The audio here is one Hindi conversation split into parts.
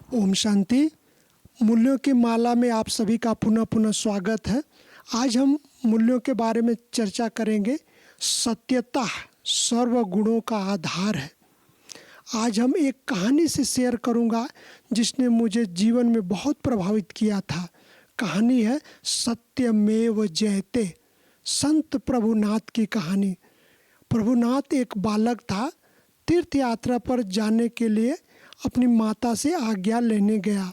ओम शांति। मूल्यों की माला में आप सभी का पुनः पुनः स्वागत है। आज हम मूल्यों के बारे में चर्चा करेंगे। सत्यता सर्व गुणों का आधार है। आज हम एक कहानी से शेयर करूंगा जिसने मुझे जीवन में बहुत प्रभावित किया था। कहानी है सत्यमेव जयते, संत प्रभुनाथ की कहानी। प्रभुनाथ एक बालक था। तीर्थ यात्रा पर जाने के लिए अपनी माता से आज्ञा लेने गया।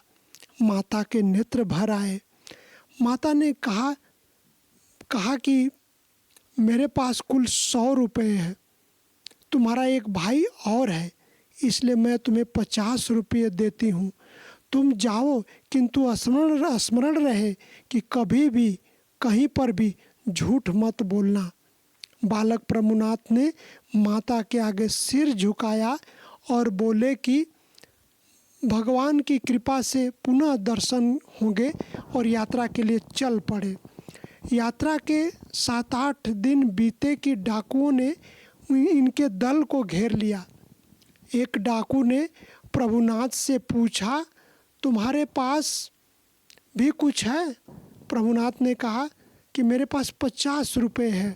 माता के नेत्र भर आए। माता ने कहा कि मेरे पास कुल 100 रुपये है। तुम्हारा एक भाई और है, इसलिए मैं तुम्हें 50 रुपये देती हूँ। तुम जाओ, किंतु स्मरण रहे कि कभी भी कहीं पर भी झूठ मत बोलना। बालक प्रभुनाथ ने माता के आगे सिर झुकाया और बोले कि भगवान की कृपा से पुनः दर्शन होंगे और यात्रा के लिए चल पड़े। यात्रा के 7-8 दिन बीते कि डाकुओं ने इनके दल को घेर लिया। एक डाकू ने प्रभुनाथ से पूछा, तुम्हारे पास भी कुछ है? प्रभुनाथ ने कहा कि मेरे पास 50 रुपये है।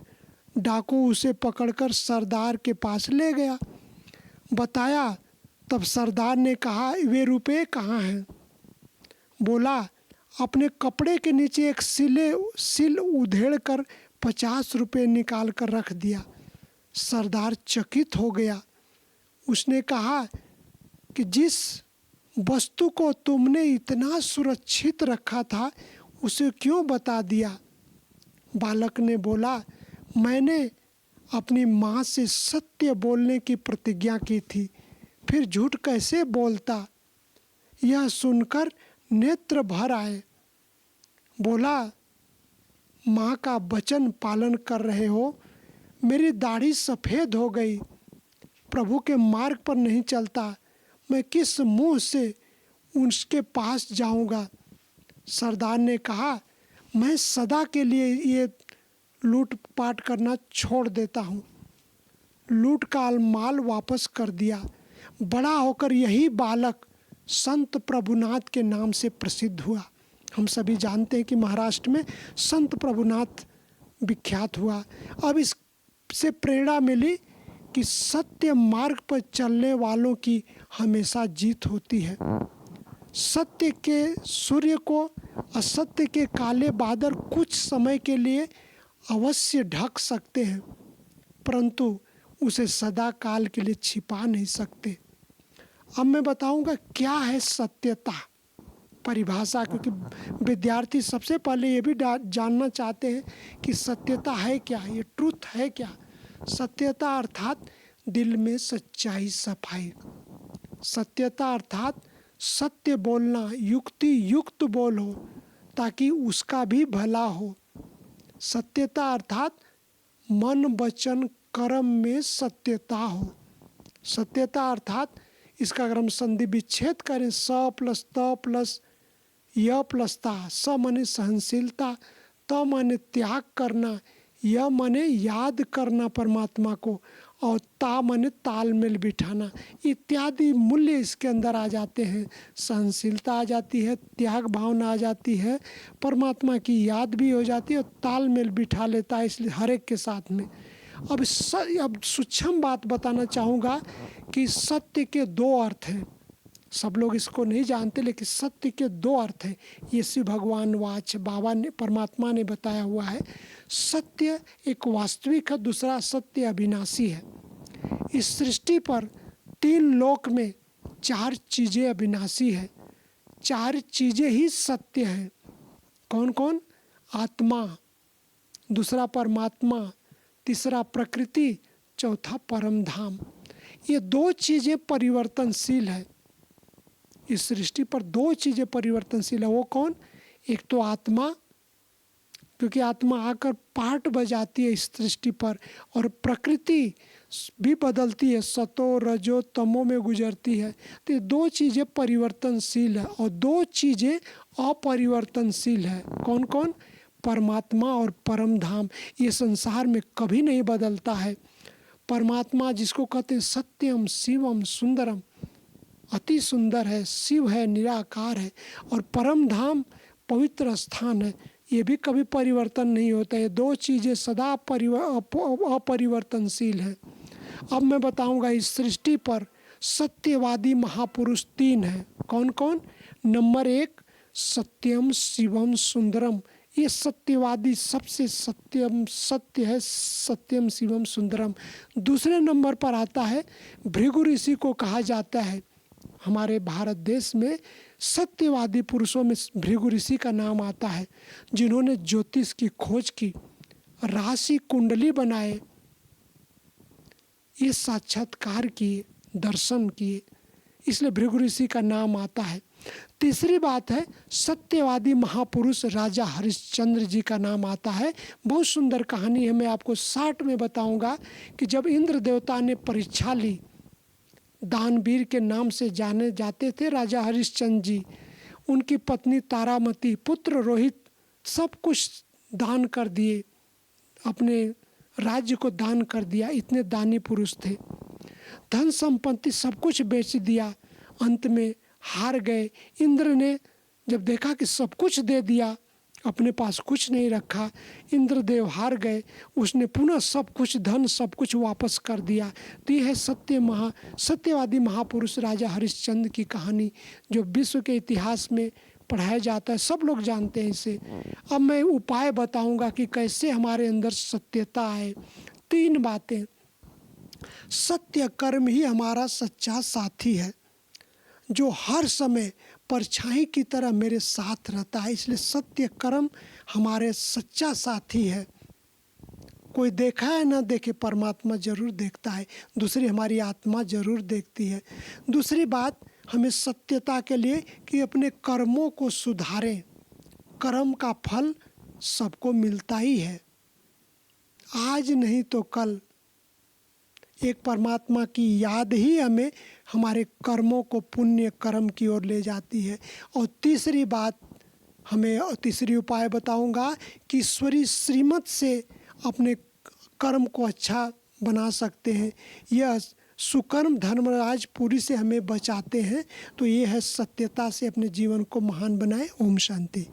डाकू उसे पकड़कर सरदार के पास ले गया, बताया। तब सरदार ने कहा, वे रुपये कहाँ हैं? बोला, अपने कपड़े के नीचे एक सिल उधेड़ कर 50 रुपये निकाल कर रख दिया। सरदार चकित हो गया। उसने कहा कि जिस वस्तु को तुमने इतना सुरक्षित रखा था उसे क्यों बता दिया? बालक ने बोला, मैंने अपनी माँ से सत्य बोलने की प्रतिज्ञा की थी, फिर झूठ कैसे बोलता? यह सुनकर नेत्र भर आए। बोला, माँ का वचन पालन कर रहे हो। मेरी दाढ़ी सफ़ेद हो गई। प्रभु के मार्ग पर नहीं चलता, मैं किस मुंह से उसके पास जाऊंगा? सरदार ने कहा, मैं सदा के लिए ये लूटपाट करना छोड़ देता हूँ। लूट का माल वापस कर दिया। बड़ा होकर यही बालक संत प्रभुनाथ के नाम से प्रसिद्ध हुआ। हम सभी जानते हैं कि महाराष्ट्र में संत प्रभुनाथ विख्यात हुआ। अब इससे प्रेरणा मिली कि सत्य मार्ग पर चलने वालों की हमेशा जीत होती है। सत्य के सूर्य को असत्य के काले बादल कुछ समय के लिए अवश्य ढक सकते हैं, परंतु उसे सदा काल के लिए छिपा नहीं सकते। अब मैं बताऊंगा क्या है सत्यता, परिभाषा, क्योंकि विद्यार्थी सबसे पहले ये भी जानना चाहते हैं कि सत्यता है क्या, ये ट्रूथ है क्या। सत्यता अर्थात दिल में सच्चाई, सफाई। सत्यता अर्थात सत्य बोलना, युक्ति युक्त बोलो ताकि उसका भी भला हो। सत्यता अर्थात मन वचन कर्म में सत्यता हो। सत्यता अर्थात इसका अगर हम संधि विच्छेद करें, स प्लस त प्लस य प्लस ता, स माने सहनशीलता, त माने त्याग करना, य माने याद करना परमात्मा को, और ता माने तालमेल बिठाना इत्यादि मूल्य इसके अंदर आ जाते हैं। सहनशीलता आ जाती है, त्याग भावना आ जाती है, परमात्मा की याद भी हो जाती है और तालमेल बिठा लेता है, इसलिए हर एक के साथ में। अब सूक्ष्म बात बताना चाहूँगा कि सत्य के 2 अर्थ हैं। सब लोग इसको नहीं जानते, लेकिन सत्य के 2 अर्थ हैं। ये शिव भगवान वाच बाबा ने, परमात्मा ने बताया हुआ है। सत्य एक वास्तविक है, दूसरा सत्य अविनाशी है। इस सृष्टि पर 3 लोक में 4 चीज़ें अविनाशी है, 4 चीज़ें ही सत्य हैं। कौन कौन? आत्मा, दूसरा परमात्मा, तीसरा प्रकृति, चौथा परम धाम। ये 2 चीज़ें परिवर्तनशील है। इस सृष्टि पर 2 चीज़ें परिवर्तनशील है। वो कौन? एक तो आत्मा, क्योंकि आत्मा आकर पाठ बजाती है इस सृष्टि पर, और प्रकृति भी बदलती है, सतो रजो तमो में गुजरती है। तो ये 2 चीज़ें परिवर्तनशील है और 2 चीज़ें अपरिवर्तनशील है। कौन कौन? परमात्मा और परम धाम। ये संसार में कभी नहीं बदलता है। परमात्मा जिसको कहते हैं सत्यम शिवम सुंदरम, अति सुंदर है, शिव है, निराकार है, और परम धाम पवित्र स्थान है। ये भी कभी परिवर्तन नहीं होता है। दो चीज़ें सदा अपरिवर्तनशील है। अब मैं बताऊंगा इस सृष्टि पर सत्यवादी महापुरुष तीन हैं। कौन कौन? नंबर 1 सत्यम शिवम सुंदरम। ये सत्यवादी सबसे सत्य है, सत्यम शिवम सुंदरम। दूसरे नंबर पर आता है भृगु ऋषि को कहा जाता है। हमारे भारत देश में सत्यवादी पुरुषों में भृगु ऋषि का नाम आता है, जिन्होंने ज्योतिष की खोज की, राशि कुंडली बनाए, ये साक्षात्कार किए, दर्शन किए, इसलिए भृगु ऋषि का नाम आता है। तीसरी बात है सत्यवादी महापुरुष राजा हरिश्चंद्र जी का नाम आता है। बहुत सुंदर कहानी है, मैं आपको 60 में बताऊंगा कि जब इंद्र देवता ने परीक्षा ली, दानवीर के नाम से जाने जाते थे राजा हरिश्चंद्र जी, उनकी पत्नी तारामती, पुत्र रोहित, सब कुछ दान कर दिए, अपने राज्य को दान कर दिया। इतने दानी पुरुष थे। धन संपत्ति सब कुछ बेच दिया, अंत में हार गए। इंद्र ने जब देखा कि सब कुछ दे दिया, अपने पास कुछ नहीं रखा, इंद्रदेव हार गए। उसने पुनः सब कुछ धन सब कुछ वापस कर दिया। तो यह है सत्यवादी महापुरुष राजा हरिश्चंद्र की कहानी, जो विश्व के इतिहास में पढ़ाया जाता है, सब लोग जानते हैं इसे। अब मैं उपाय बताऊंगा कि कैसे हमारे अंदर सत्यता आए। 3 बातें। सत्य कर्म ही हमारा सच्चा साथी है, जो हर समय परछाई की तरह मेरे साथ रहता है। इसलिए सत्य कर्म हमारे सच्चा साथी है। कोई देखा है ना देखे, परमात्मा जरूर देखता है। दूसरी, हमारी आत्मा जरूर देखती है। दूसरी बात, हमें सत्यता के लिए कि अपने कर्मों को सुधारें। कर्म का फल सबको मिलता ही है, आज नहीं तो कल। एक परमात्मा की याद ही हमें हमारे कर्मों को पुण्य कर्म की ओर ले जाती है। और तीसरी बात, तीसरी उपाय बताऊंगा कि ईश्वरी श्रीमत से अपने कर्म को अच्छा बना सकते हैं। यह सुकर्म धर्मराज पुरी से हमें बचाते हैं। तो ये है सत्यता से अपने जीवन को महान बनाए। ओम शांति।